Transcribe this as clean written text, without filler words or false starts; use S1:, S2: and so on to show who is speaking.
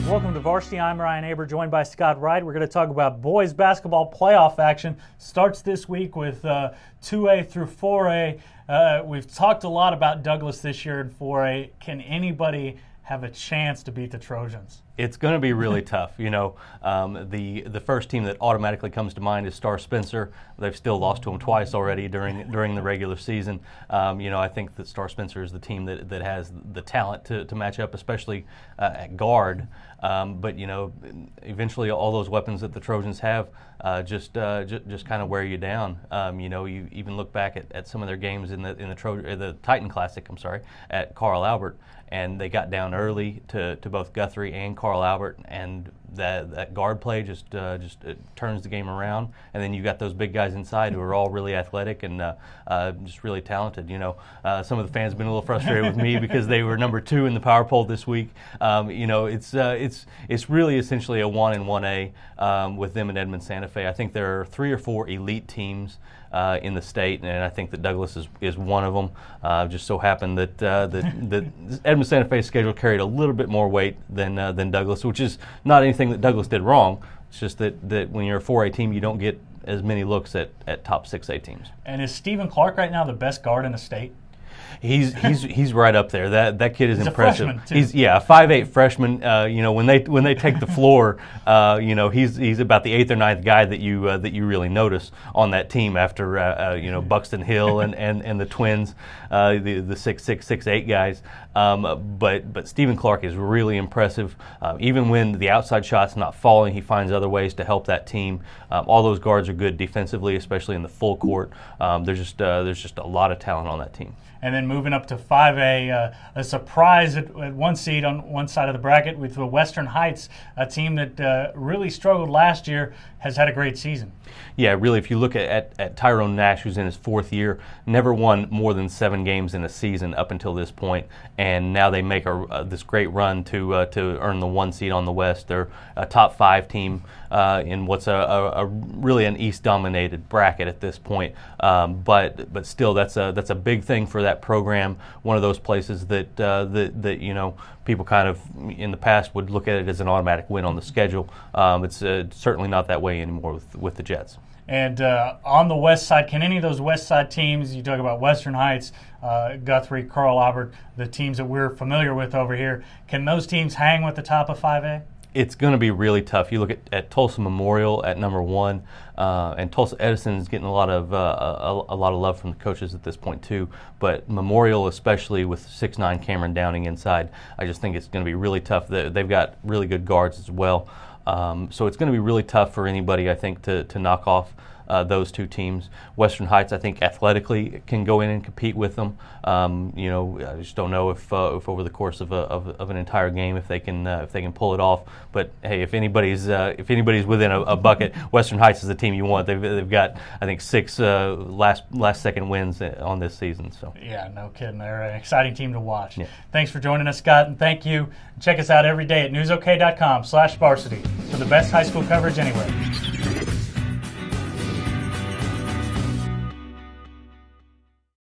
S1: Welcome to Varsity. I'm Ryan Aber, joined by Scott Wright. We're going to talk about boys basketball playoff action. Starts this week with 2A through 4A. We've talked a lot about Douglas this year in 4A. Can anybody have a chance to beat the Trojans?
S2: It's going to be really tough. You know, the first team that automatically comes to mind is Star Spencer. They've still lost to them twice already during the regular season. I think that Star Spencer is the team that has the talent to match up, especially at guard. But eventually all those weapons that the Trojans have just kind of wear you down. You even look back at some of their games in the Titan Classic. At Carl Albert, and they got down early to both Guthrie and Carl Albert, and that guard play just turns the game around. And then you got those big guys inside who are all really athletic and just really talented. Some of the fans have been a little frustrated with me because they were number 2 in the power poll this week. It's really essentially a 1 and 1A with them and Edmond Santa Fe. I think there are 3 or 4 elite teams in the state, and I think that Douglas is one of them. Just so happened that Edmond Santa Fe's schedule carried a little bit more weight than Douglas, which is not anything that Douglas did wrong. It's just that when you're a 4A team, you don't get as many looks at top 6A teams. And
S1: is Stephen Clark right now the best guard in the state?
S2: He's right up there. That kid is impressive.
S1: A freshman too.
S2: He's a 5'8" freshman. When they take the floor, he's about the 8th or 9th guy that you really notice on that team after Buxton Hill and the twins, the 6'6", 6'8" guys. But Stephen Clark is really impressive. Even when the outside shot's not falling, he finds other ways to help that team. All those guards are good defensively, especially in the full court. There's just a lot of talent on that team.
S1: And then moving up to 5A, a surprise at 1 seed on one side of the bracket with the Western Heights, a team that really struggled last year, has had a great season.
S2: Yeah, really, if you look at Tyrone Nash, who's in his 4th year, never won more than 7 games in a season up until this point, and now they make this great run to earn the 1 seed on the West. They're a top 5 team in what's a really an East-dominated bracket at this point, but still, that's a big thing for that program. One of those places that people kind of in the past would look at it as an automatic win on the schedule. It's certainly not that way anymore with the Jets.
S1: And on the west side, can any of those west side teams, you talk about Western Heights, Guthrie, Carl Albert, the teams that we're familiar with over here, can those teams hang with the top of 5A?
S2: It's going to be really tough. You look at Tulsa Memorial at number 1, and Tulsa Edison is getting a lot of love from the coaches at this point too. But Memorial, especially with 6'9" Cameron Downing inside, I just think it's going to be really tough. They've got really good guards as well, so it's going to be really tough for anybody, I think, to knock off those 2 teams. Western Heights, I think, athletically can go in and compete with them. I just don't know if over the course of an entire game if they can pull it off. But hey, if anybody's within a bucket, Western Heights is the team you want. They've got, I think, 6 last second wins on this season. So
S1: yeah, no kidding. They're an exciting team to watch.
S2: Yeah.
S1: Thanks for joining us, Scott, and thank you. Check us out every day at newsok.com/varsity for the best high school coverage anywhere.